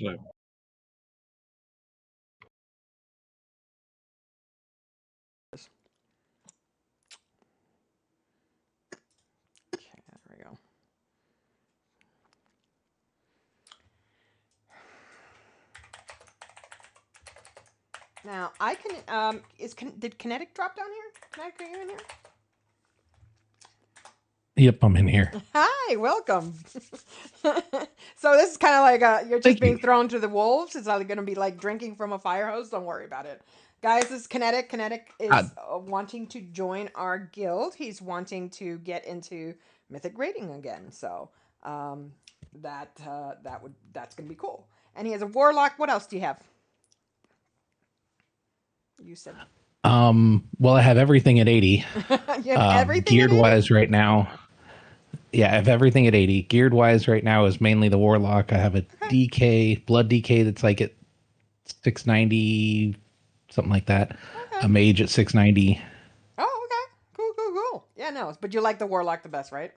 Yeah. Okay, there we go. Now I can. Did Kinetic drop down here? Kinetic, are you in here? Yep, I'm in here. Hi, welcome. So this is kind of like you're just Thank being you. thrown to the wolves. It's not going to be like drinking from a fire hose. Don't worry about it, guys. This is Kinetic. Kinetic Uh, is wanting to join our guild. He's wanting to get into mythic raiding again. So that's going to be cool. And he has a warlock. What else do you have? You said well, I have everything at 80. you have everything at Geared 80. wise right now. Okay. Yeah, I have everything at 80. Geared wise right now is mainly the Warlock. I have a Okay. DK, Blood DK that's like at 690, something like that. Okay. A Mage at 690. Oh, okay. Cool, cool, cool. Yeah, no, but you like the warlock the best, right?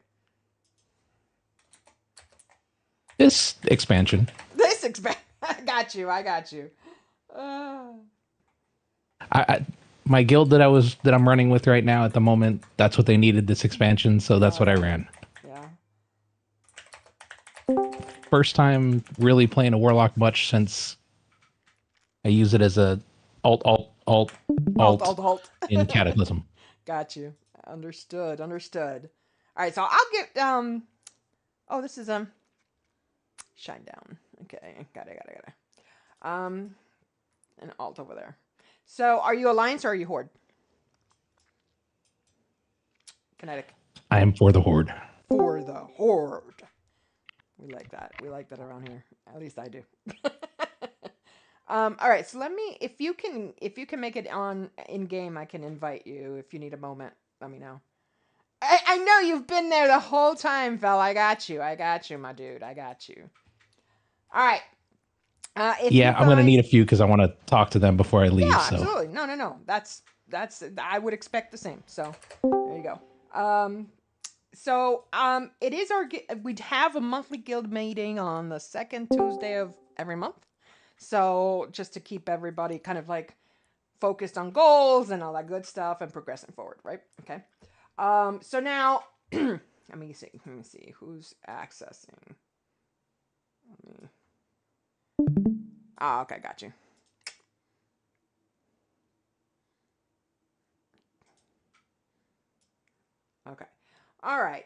This expansion. This expand. I got you. I got you. Uh, I my guild that I'm running with right now at the moment, that's what they needed this expansion, so that's what I yeah. ran. Yeah. First time really playing a Warlock much since I use it as a alt Alt, alt alt, alt. in Cataclysm. Got you. Understood. Understood. All right, so I'll get Oh, this is Shine Down. Okay, got it. An alt over there. So, are you Alliance or are you Horde? Kinetic. I am for the Horde. For the Horde. We like that. We like that around here. At least I do. All right. So let me, if you can make it on in game, I can invite you. If you need a moment, let me know. I know you've been there the whole time, Fel. I got you. I got you, my dude. I got you. All right. If you Yeah, I'm gonna need guys, a few because I want to talk to them before I leave. yeah, So absolutely. No, no, no. That's. I would expect the same. So there you go. It is we'd have a monthly guild meeting on the second Tuesday of every month. So just to keep everybody kind of like focused on goals and all that good stuff and progressing forward, right? Okay. So now let me see who's accessing. Oh, okay, got you. Okay. All right.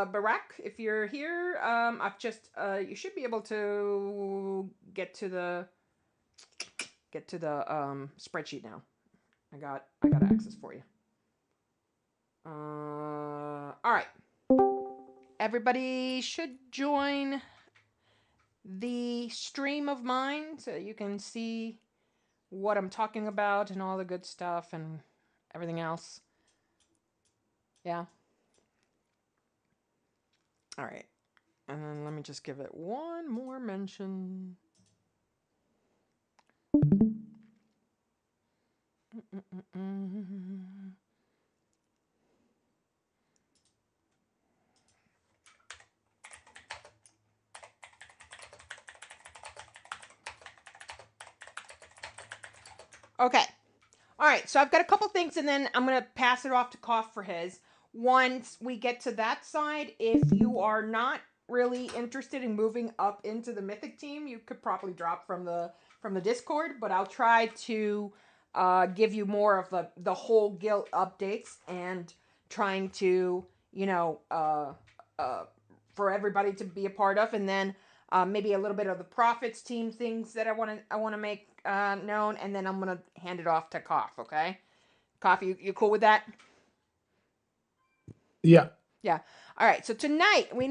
Barack, if you're here, I've just you should be able to get to the spreadsheet now. I got access for you. All right. Everybody should join the stream of mine so you can see what I'm talking about and all the good stuff and everything else. Yeah. All right. And then let me just give it one more mention. Mm-mm-mm-mm. Okay. All right. So I've got a couple things, and then I'm going to pass it off to Koff for his. Once we get to that side, if you are not really interested in moving up into the Mythic team, you could probably drop from the Discord. But I'll try to give you more of the whole guild updates and trying to uh, for everybody to be a part of, and then maybe a little bit of the profits team things that I want to make known, and then I'm gonna hand it off to Koff. Okay, Koff, you cool with that? Yeah. Yeah. All right. So tonight we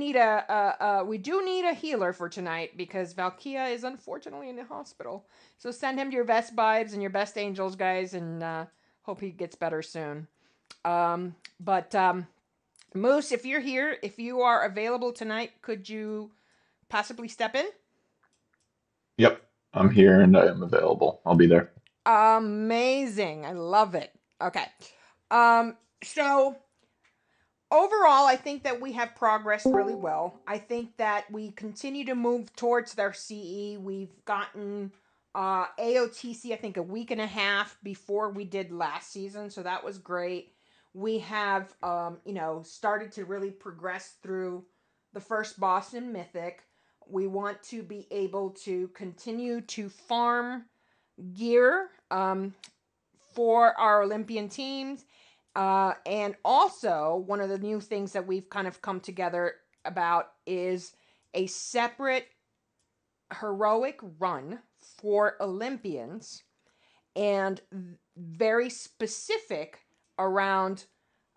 do need a healer for tonight because Valkia is unfortunately in the hospital. So send him your best vibes and your best angels, guys, and hope he gets better soon. But Moose, if you're here, if you are available tonight, could you possibly step in? Yep. I'm here and I am available. I'll be there. Amazing. I love it. Okay. Um, so overall, I think that we have progressed really well. I think that we continue to move towards their CE. We've gotten AOTC, I think, a week and a half before we did last season, so that was great. We have, started to really progress through the first boss in Mythic. We want to be able to continue to farm gear for our Olympian teams. And also, one of the new things that we've kind of come together about is a separate heroic run for Olympians and very specific around,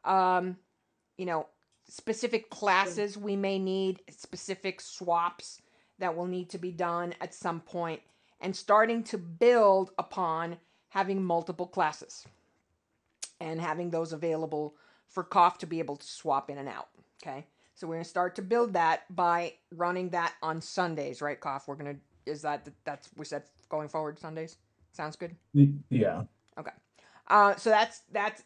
um, specific classes we may need, specific swaps that will need to be done at some point, and starting to build upon having multiple classes and having those available for Koff to be able to swap in and out. Okay, so we're gonna start to build that by running that on Sundays, right, Koff? That's we said going forward Sundays. Sounds good. Yeah. Okay. So that's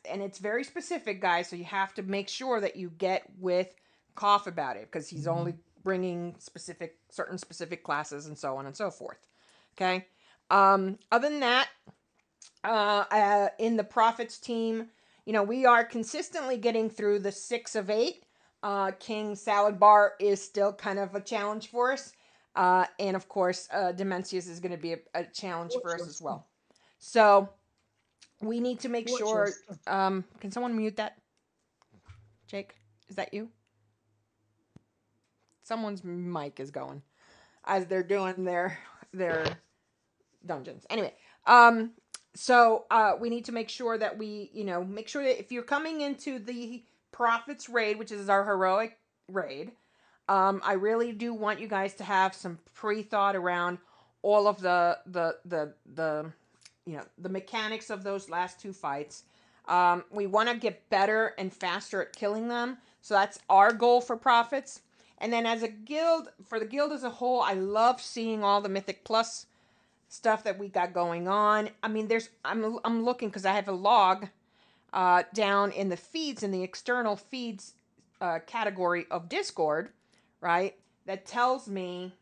and it's very specific, guys. So you have to make sure that you get with Koff about it because he's only bringing certain specific classes and so on and so forth. Okay. Other than that, in the Prophets team, we are consistently getting through the 6 of 8. King Salad Bar is still kind of a challenge for us. And of course, Demencius is going to be a challenge for us as well. So we need to make sure. Can someone mute that? Jake, is that you? Someone's mic is going as they're doing their dungeons. Anyway, so we need to make sure that make sure that if you're coming into the Prophets raid, which is our heroic raid, I really do want you guys to have some pre-thought around all of the mechanics of those last 2 fights. We want to get better and faster at killing them. So that's our goal for Prophets. And then as a guild, for the guild as a whole, I love seeing all the Mythic Plus stuff that we got going on. I mean, I'm looking because I have a log down in the feeds, in the external feeds category of Discord, right? That tells me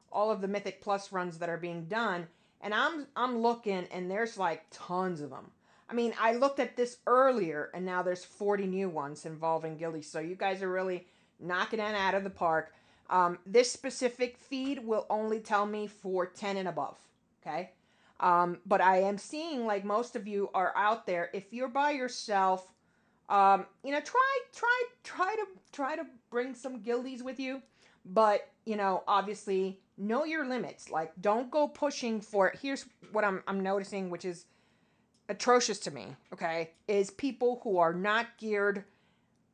all of the Mythic Plus runs that are being done. And I'm looking, and there's like tons of them. I mean, I looked at this earlier, and now there's 40 new ones involving guildies. So you guys are really knocking it out of the park. This specific feed will only tell me for 10 and above. Okay. But I am seeing like most of you are out there. If you're by yourself, try to bring some guildies with you. But, obviously know your limits. Like, don't go pushing for, here's what I'm noticing, which is atrocious to me. Okay. Is people who are not geared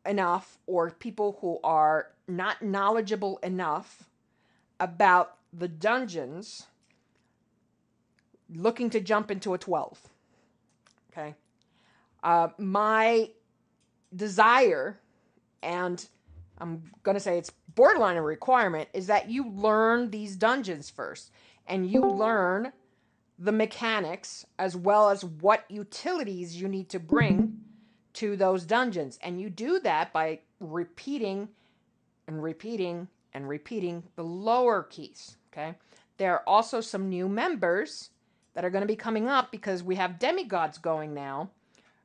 enough or people who are not knowledgeable enough about the dungeons looking to jump into a 12. Okay. My desire, and I'm going to say it's borderline a requirement, is that you learn these dungeons first and you learn the mechanics as well as what utilities you need to bring to those dungeons. And you do that by repeating and repeating and repeating the lower keys. Okay. There are also some new members that are going to be coming up because we have demigods going now.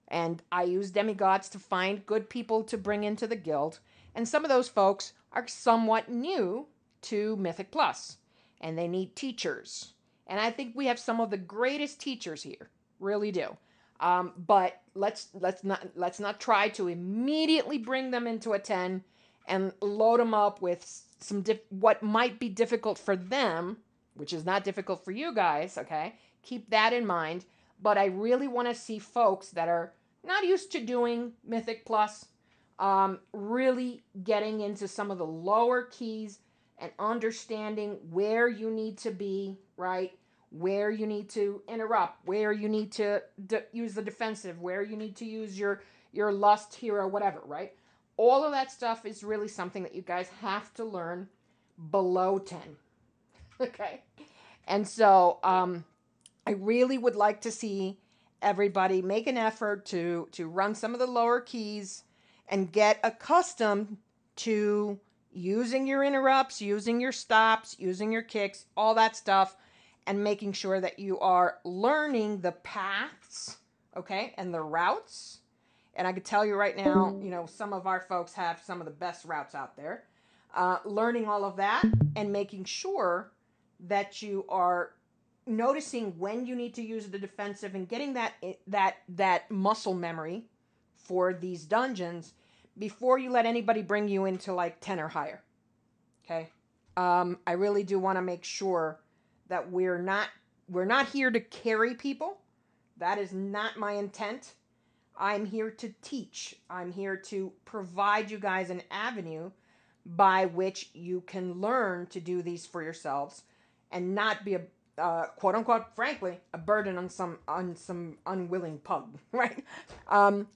And I use demigods to find good people to bring into the guild. And some of those folks are somewhat new to Mythic Plus. And they need teachers. And I think we have some of the greatest teachers here. Really do. But let's not try to immediately bring them into a 10 and load them up with some what might be difficult for them, which is not difficult for you guys, okay? Keep that in mind. But I really want to see folks that are not used to doing Mythic Plus, really getting into some of the lower keys and understanding where you need to be, right? Where you need to interrupt, where you need to use the defensive, where you need to use your lust hero, whatever, right? All of that stuff is really something that you guys have to learn below 10, okay? And so I really would like to see everybody make an effort to run some of the lower keys and get accustomed to using your interrupts, using your stops, using your kicks, all that stuff, and making sure that you are learning the paths, okay, and the routes. And I can tell you right now, some of our folks have some of the best routes out there. Learning all of that and making sure that you are noticing when you need to use the defensive and getting that muscle memory for these dungeons before you let anybody bring you into like 10 or higher. Okay? I really do want to make sure that we're not here to carry people. That is not my intent. I'm here to teach. I'm here to provide you guys an avenue by which you can learn to do these for yourselves and not be a quote unquote, frankly, a burden on some unwilling pug, right?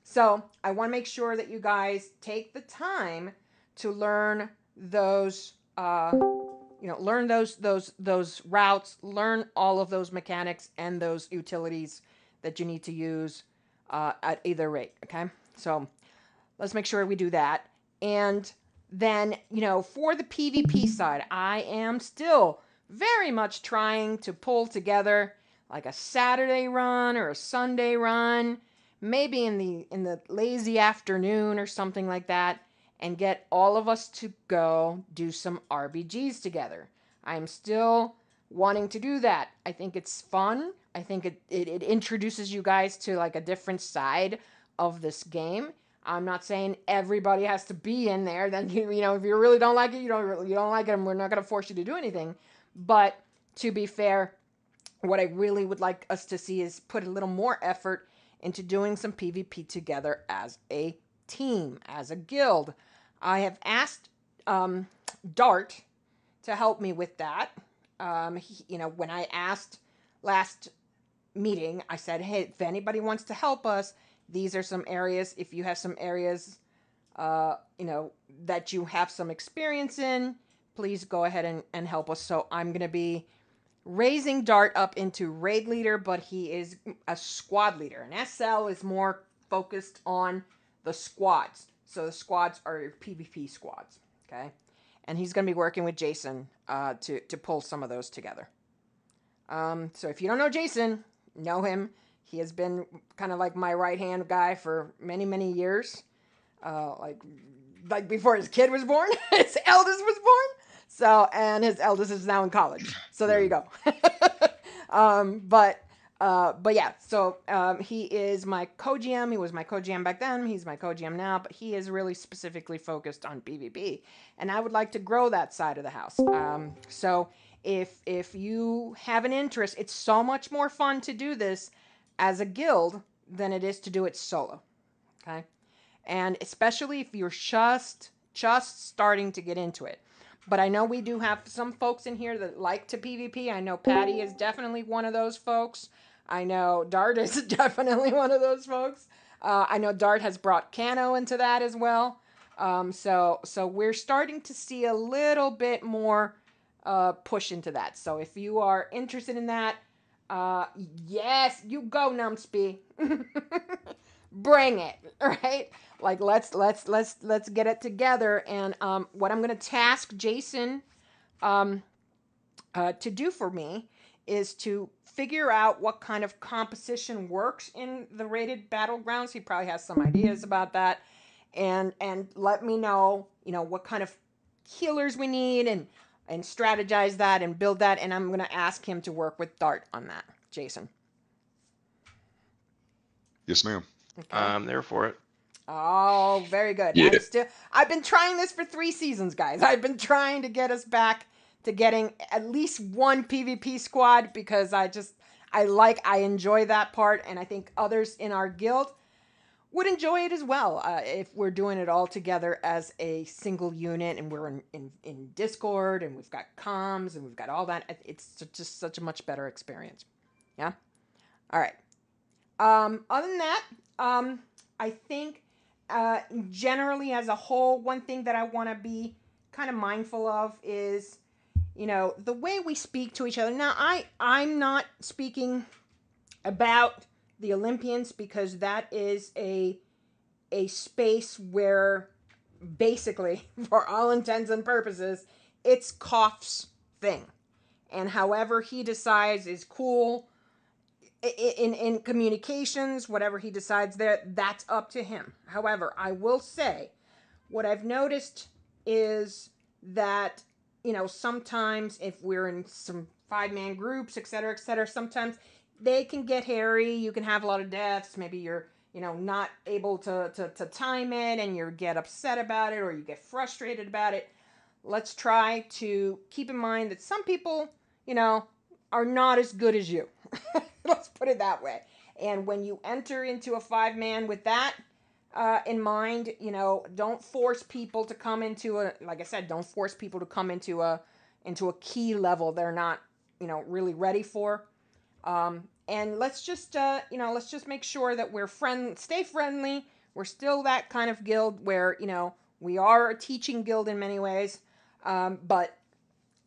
So I want to make sure that you guys take the time to learn those learn those routes, learn all of those mechanics and those utilities that you need to use at either rate. Okay, so let's make sure we do that. And then, for the PvP side, I am still very much trying to pull together like a Saturday run or a Sunday run, maybe in the lazy afternoon or something like that, and get all of us to go do some RBGs together. I'm still wanting to do that. I think it's fun. I think it introduces you guys to like a different side of this game. I'm not saying everybody has to be in there. Then if you really don't like it, you don't like it, and we're not going to force you to do anything. But to be fair, what I really would like us to see is put a little more effort into doing some PvP together as a team, as a guild. I have asked Dart to help me with that. When I asked last meeting, I said, hey, if anybody wants to help us, these are some areas. If you have some areas, that you have some experience in, please go ahead and help us. So I'm going to be raising Dart up into raid leader, but he is a squad leader. And SL is more focused on the squads. So the squads are your PvP squads, okay? And he's going to be working with Jason to pull some of those together. So if you don't know Jason, know him. He has been kind of like my right-hand guy for many, many years. Like before his kid was born, his eldest was born. So, and his eldest is now in college. So there you go. But yeah, so he is my co-GM. He was my co-GM back then. He's my co-GM now, but he is really specifically focused on PvP. And I would like to grow that side of the house. So if you have an interest, it's so much more fun to do this as a guild than it is to do it solo. Okay? And especially if you're just starting to get into it. But I know we do have some folks in here that like to PvP. I know Patty is definitely one of those folks. I know Dart is definitely one of those folks. I know Dart has brought Cano into that as well. So we're starting to see a little bit more push into that. So if you are interested in that, yes, you go, Numpsby. Bring it, right? Like let's get it together. And what I'm going to task Jason to do for me is to figure out what kind of composition works in the rated battlegrounds. He probably has some ideas about that, and let me know, what kind of healers we need, and strategize that and build that. And I'm going to ask him to work with Dart on that. Jason. Yes, ma'am. Okay. I'm there for it. Oh, very good. Yeah. I've been trying this for 3 seasons, guys. I've been trying to get us back to getting at least one PvP squad because I enjoy that part, and I think others in our guild would enjoy it as well if we're doing it all together as a single unit, and we're in Discord, and we've got comms, and we've got all that. It's just such a much better experience. Yeah? All right. Other than that, I think generally as a whole, one thing that I want to be kind of mindful of is, the way we speak to each other. Now, I'm not speaking about the Olympians because that is a a space where basically, for all intents and purposes, it's Koff's thing. And however he decides is cool in communications, whatever he decides there, that's up to him. However, I will say what I've noticed is that, sometimes if we're in some 5-man groups, et cetera, sometimes they can get hairy. You can have a lot of deaths. Maybe you're, not able to time it and you get upset about it or you get frustrated about it. Let's try to keep in mind that some people, are not as good as you. Let's put it that way. And when you enter into a 5-man with that in mind, don't force people to come into like I said, don't force people to come into a key level they're not, really ready for. And let's just make sure that we're stay friendly. We're still that kind of guild where, we are a teaching guild in many ways. But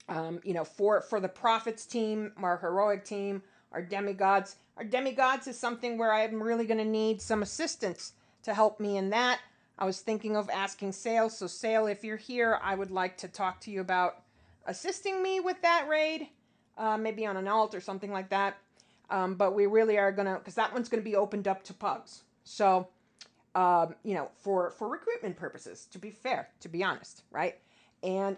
for the prophets team, our heroic team, our demigods is something where I'm really going to need some assistance to help me in that. I was thinking of asking Sale. So Sale, if you're here, I would like to talk to you about assisting me with that raid, maybe on an alt or something like that. But we really are going to, because that one's going to be opened up to pugs. So, for recruitment purposes, to be fair, to be honest, right? And,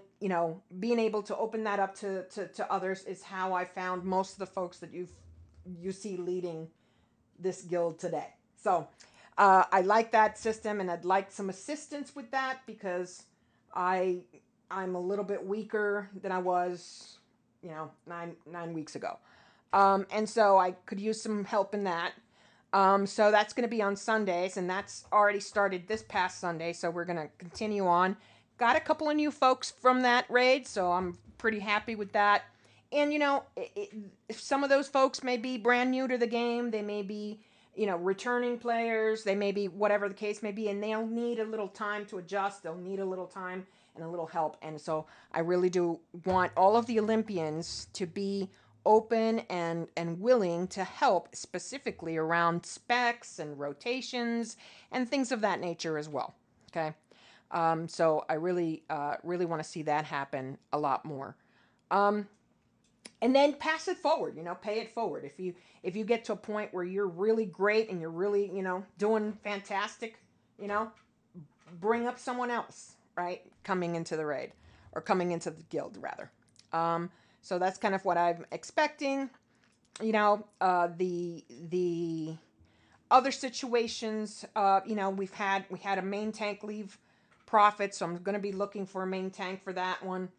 being able to open that up to others is how I found most of the folks that you see leading this guild today. So I like that system, and I'd like some assistance with that because I'm a little bit weaker than I was, 9 weeks ago. And so I could use some help in that. So that's going to be on Sundays, and that's already started this past Sunday. So we're going to continue on. Got a couple of new folks from that raid, so I'm pretty happy with that. And, if some of those folks may be brand new to the game, they may be, returning players, they may be whatever the case may be, and they'll need a little time to adjust. They'll need a little time and a little help. And so I really do want all of the Olympians to be open and willing to help, specifically around specs and rotations and things of that nature as well. Okay. So I really want to see that happen a lot more. And then pass it forward, pay it forward. If you get to a point where you're really great and you're really, doing fantastic, bring up someone else, right? Coming into the raid or coming into the guild rather. So that's kind of what I'm expecting. The other situations, we had a main tank leave Prophet, so I'm going to be looking for a main tank for that one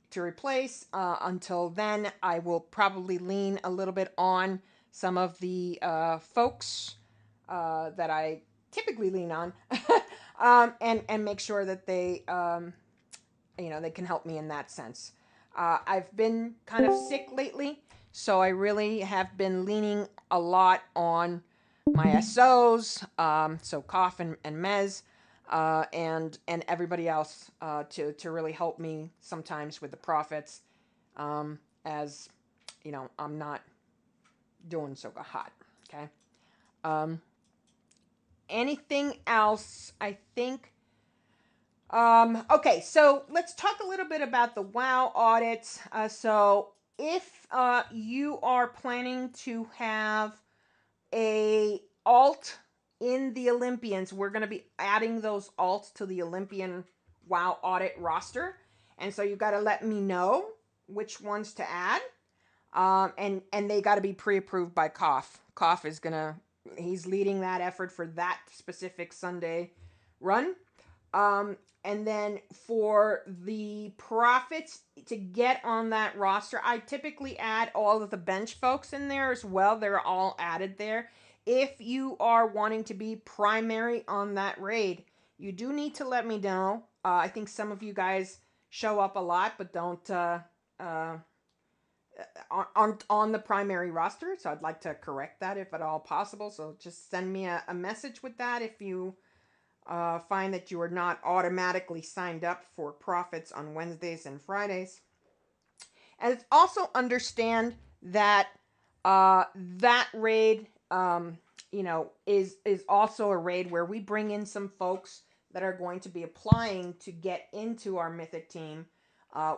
to replace. Until then, I will probably lean a little bit on some of the folks that I typically lean on, and make sure that they they can help me in that sense. I've been kind of sick lately, so I really have been leaning a lot on my SOs, so Koff and Mez, and everybody else to really help me sometimes with the prophets, as I'm not doing so hot. Okay. Anything else? I think. Okay, so let's talk a little bit about the WoW audits. So if you are planning to have a alt in the Olympians, we're going to be adding those alts to the Olympian WoW audit roster. And so you got to let me know which ones to add. And they got to be pre-approved by Koff. Koff is he's leading that effort for that specific Sunday run. And then for the prophets to get on that roster, I typically add all of the bench folks in there as well. They're all added there. If you are wanting to be primary on that raid, you do need to let me know. I think some of you guys show up a lot, but don't on the primary roster. So I'd like to correct that if at all possible. So just send me a message with that if you find that you are not automatically signed up for Prophets on Wednesdays and Fridays. And also understand that that raid is also a raid where we bring in some folks that are going to be applying to get into our mythic team.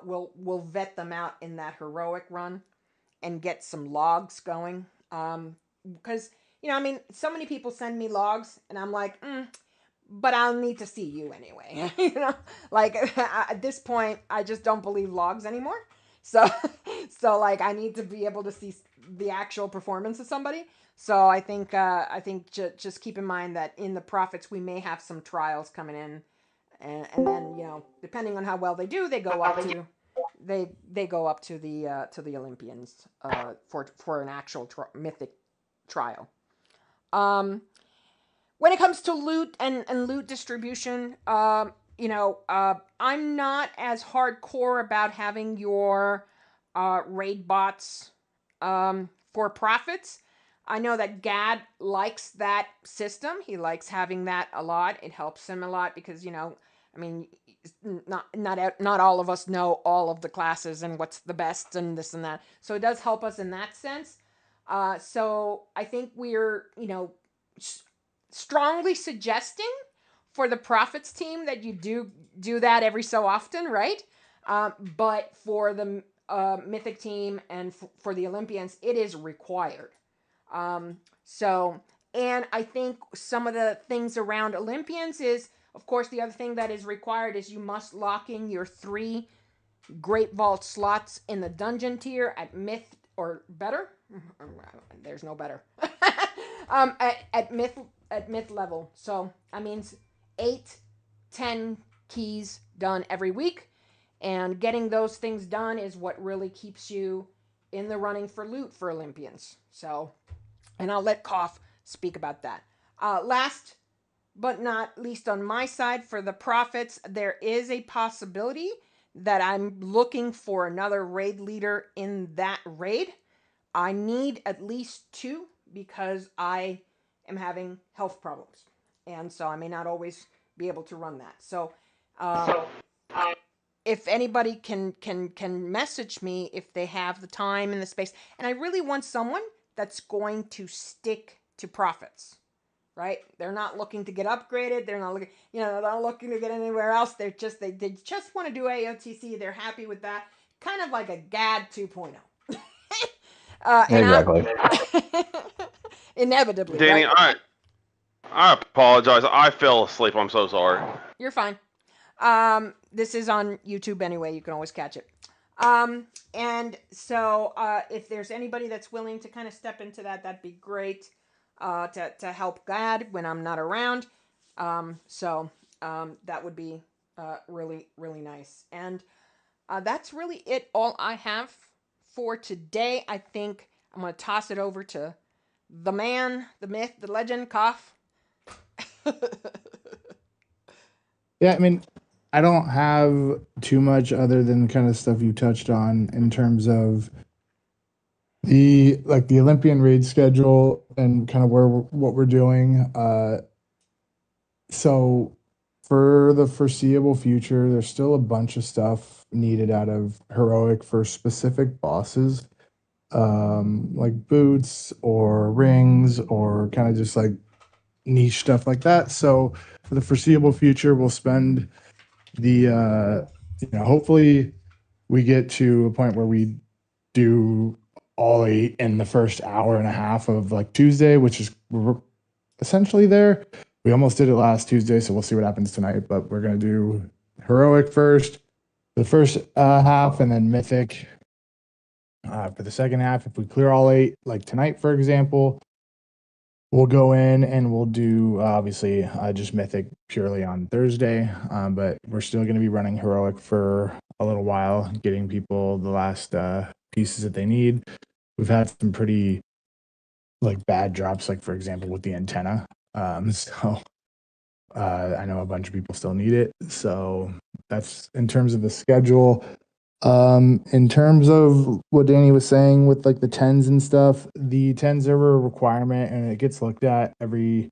We'll vet them out in that heroic run and get some logs going. Because I mean, so many people send me logs, and I'm like, but I'll need to see you anyway. Like at this point, I just don't believe logs anymore. So, so like I need to be able to see the actual performance of somebody. So I think just keep in mind that in the profits we may have some trials coming in, and then depending on how well they do, they go up to they go up to the Olympians for an actual mythic trial. When it comes to loot and loot distribution, I'm not as hardcore about having your raid bots for profits. I know that Gad likes that system. He likes having that a lot. It helps him a lot because I mean, not all of us know all of the classes and what's the best and this and that. So it does help us in that sense. So I think we're strongly suggesting for the profits team that you do that every so often, right? But for the mythic team and for the Olympians, it is required. So, and I think some of the things around Olympians is, of course, the other thing that is required is you must lock in your 3 Great Vault slots in the dungeon tier at myth or better. There's no better. At myth level. So that means 8, 10 keys done every week, and getting those things done is what really keeps you in the running for loot for Olympians. So, and I'll let Koff speak about that. Last but not least on my side, for the profits, there is a possibility that I'm looking for another raid leader in that raid. I need at least 2 because I am having health problems, and so I may not always be able to run that. So, if anybody can message me if they have the time and the space, and I really want someone that's going to stick to profits. Right? They're not looking to get upgraded. They're not looking, they're not looking to get anywhere else. They just want to do AOTC. They're happy with that. Kind of like a GAD 2.0. Exactly. Inevitably, Danny, right? I apologize. I fell asleep. I'm so sorry. You're fine. This is on YouTube anyway. You can always catch it. And so if there's anybody that's willing to kind of step into that, that'd be great. To help God when I'm not around. So that would be really, really nice. And that's really it, all I have for today. I think I'm going to toss it over to the man, the myth, the legend, Koff. Yeah, I mean, I don't have too much other than the kind of stuff you touched on in terms of the Olympian raid schedule and kind of what we're doing. So for the foreseeable future, there's still a bunch of stuff needed out of heroic for specific bosses, like boots or rings or kind of just like niche stuff like that. So for the foreseeable future, we'll spend the hopefully we get to a point where we do all 8 in the first hour and a half of like Tuesday, which is we're essentially there. We almost did it last Tuesday, so we'll see what happens tonight. But we're gonna do heroic first, the first half, and then mythic for the second half. If we clear all 8, like tonight, for example, we'll go in and we'll do obviously just mythic purely on Thursday. But we're still gonna be running heroic for a little while, getting people the last pieces that they need. We've had some pretty like bad drops, like for example with the antenna. So I know a bunch of people still need it. So that's in terms of the schedule. In terms of what Danny was saying with like the 10s and stuff, the 10s are a requirement and it gets looked at every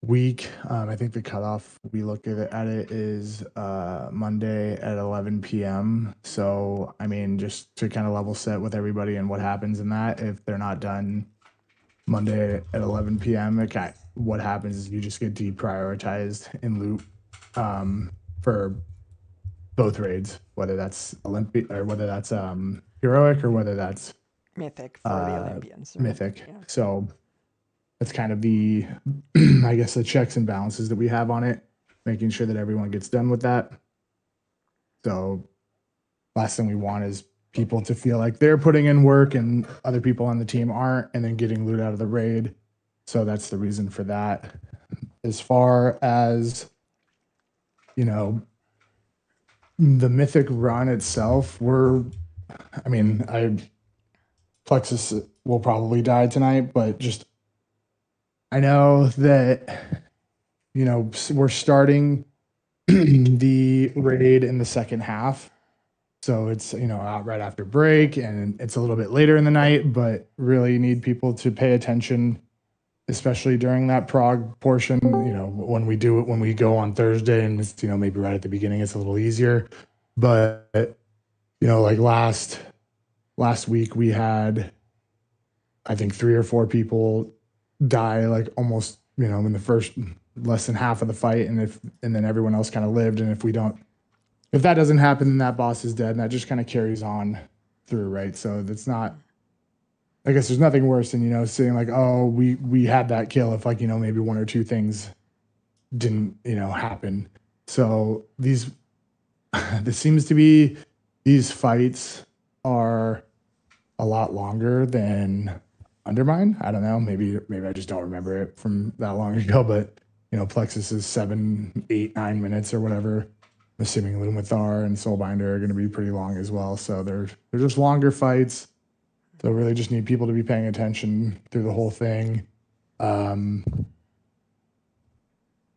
week. I think the cutoff we look at it is Monday at 11 p.m. So I mean, just to kind of level set with everybody and what happens in that, if they're not done Monday at 11 p.m. What happens is you just get deprioritized in loot for both raids, whether that's Olympic or whether that's heroic or whether that's Mythic for the Olympians. Right? mythic. Yeah. So that's kind of the, I guess, the checks and balances that we have on it, making sure that everyone gets done with that. So last thing we want is people to feel like they're putting in work and other people on the team aren't, and then getting loot out of the raid. So that's the reason for that. As far as, you know, the mythic run itself, Plexus will probably die tonight, but just, I know that, you know, we're starting the raid in the second half. So it's, you know, out right after break and it's a little bit later in the night, but really need people to pay attention, especially during that prog portion. You know, when we go on Thursday and it's, you know, maybe right at the beginning, it's a little easier. But, you know, like last week we had, I think 3 or 4 people die, like almost, you know, in the first less than half of the fight. And then everyone else kind of lived. And if that doesn't happen, then that boss is dead, and that just kind of carries on through, right? So that's not, I guess there's nothing worse than, you know, saying like, oh, we had that kill if, like, you know, maybe 1 or 2 things didn't, you know, happen. So this seems to be, these fights are a lot longer than Undermine. I don't know. Maybe I just don't remember it from that long ago, but, you know, Plexus is 7, 8, 9 minutes or whatever. I'm assuming Lumathar and Soulbinder are going to be pretty long as well. So they're just longer fights. So really just need people to be paying attention through the whole thing. And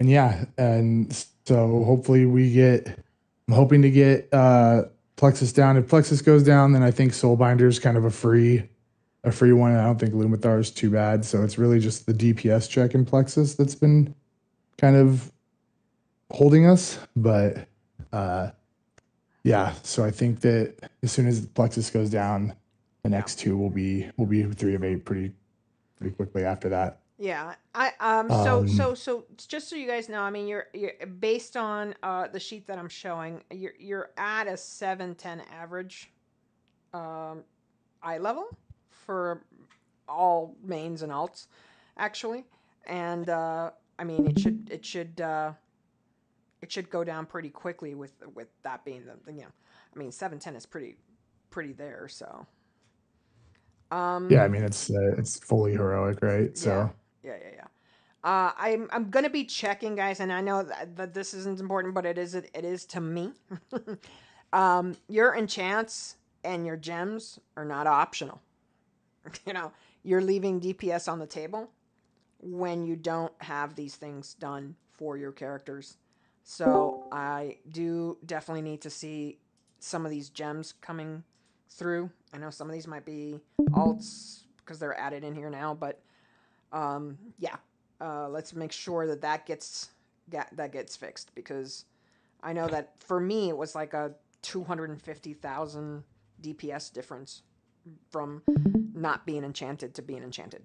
yeah, and so hopefully I'm hoping to get Plexus down. If Plexus goes down, then I think Soulbinder is kind of a free one. I don't think Lumathar is too bad. So it's really just the DPS check in Plexus that's been kind of holding us. But yeah, so I think that as soon as Plexus goes down, the next 2 will be 3 of 8 pretty quickly after that. Yeah, so just so you guys know, I mean, you're based on the sheet that I'm showing, you're at a 7-10 average eye level for all mains and alts, actually, and I mean it should go down pretty quickly with that being the, you know, I mean 7-10 is pretty there, so. Yeah, I mean it's fully heroic, right? So Yeah. I'm gonna be checking, guys, and I know that this isn't important, but it is to me. Your enchants and your gems are not optional. You know, you're leaving DPS on the table when you don't have these things done for your characters. So I do definitely need to see some of these gems coming through. I know some of these might be alts because they're added in here now, but yeah, let's make sure that gets fixed, because I know that for me it was like a 250,000 DPS difference from not being enchanted to being enchanted.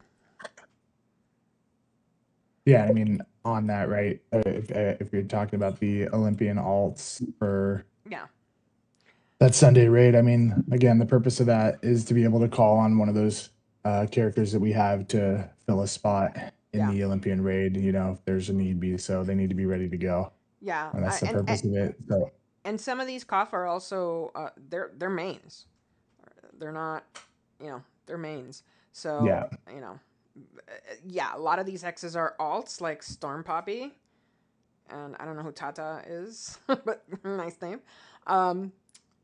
yeah, I mean on that, right? If you're talking about the Olympian alts for that Sunday raid, I mean, again, the purpose of that is to be able to call on one of those characters that we have to fill a spot in the Olympian raid, you know, if there's a need be. So they need to be ready to go. Yeah, and that's the purpose of it. So. And some of these KOF are also they're mains. They're not, you know, they're mains. So yeah, you know, yeah, a lot of these X's are alts like Storm Poppy, and I don't know who Tata is, but nice name.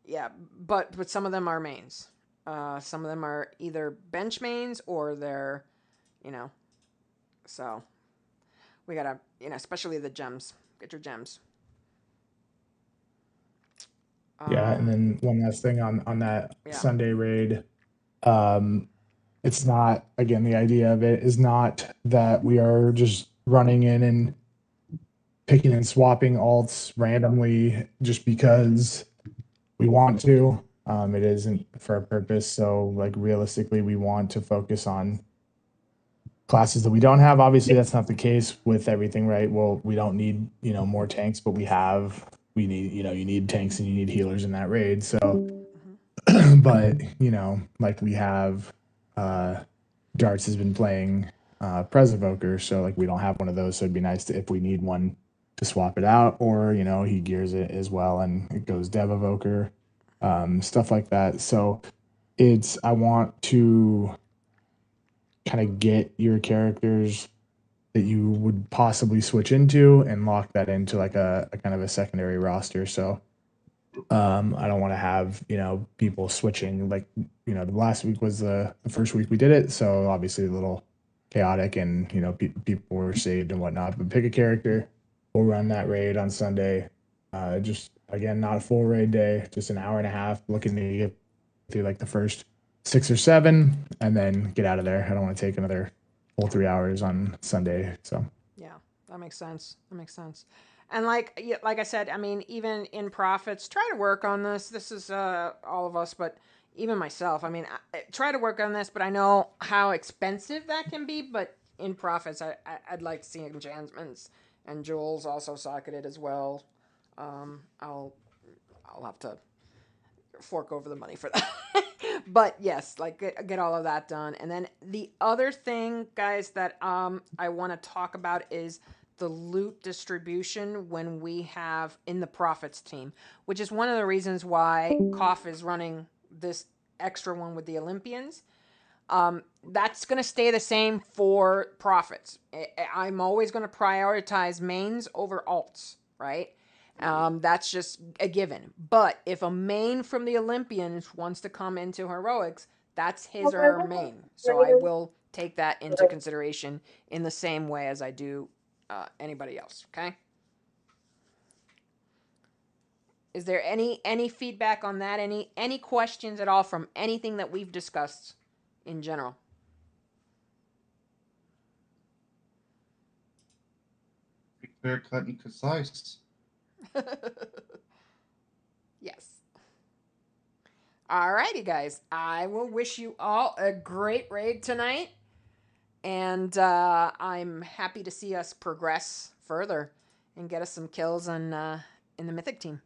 Yeah, but some of them are mains. Some of them are either bench mains or they're, you know, so we gotta, you know, especially the gems. Get your gems. Yeah, and then one last thing on that Sunday raid. It's not, again, the idea of it is not that we are just running in and picking and swapping alts randomly just because we want to. It isn't for a purpose. So like realistically, we want to focus on classes that we don't have. Obviously, that's not the case with everything, right? Well, we don't need, more tanks, but we need, you need tanks and you need healers in that raid. So, but, like we have, Darts has been playing Pres Evoker, so like we don't have one of those. So it'd be nice to, if we need one, to swap it out, or he gears it as well and it goes Dev Evoker, stuff like that. So I want to kind of get your characters that you would possibly switch into and lock that into like a kind of a secondary roster. So I don't want to have, people switching like, the last week was the first week we did it. So obviously a little chaotic and, people were saved and whatnot, but pick a character. We'll run that raid on Sunday. Just again, not a full raid day, just an hour and a half, looking to get through like the first 6 or 7 and then get out of there. I don't want to take another full 3 hours on Sunday. So Yeah, that makes sense. And like I said, I mean, even in profits, try to work on this. This is all of us, but even myself. I mean, I try to work on this, but I know how expensive that can be. But in profits, I'd like to see enchantments and jewels also socketed as well. I'll have to fork over the money for that. But yes, like get all of that done. And then the other thing, guys, that I want to talk about is the loot distribution when we have in the profits team, which is one of the reasons why Koff is running this extra one with the Olympians. That's going to stay the same for profits. I'm always going to prioritize mains over alts, right? That's just a given. But if a main from the Olympians wants to come into heroics, that's his or her main. So I will take that into consideration in the same way as I do anybody else. Okay. Is there any feedback on that? Any questions at all from anything that we've discussed in general? Clear cut and concise. Yes. Alrighty, guys. I will wish you all a great raid tonight. And I'm happy to see us progress further and get us some kills in the Mythic team.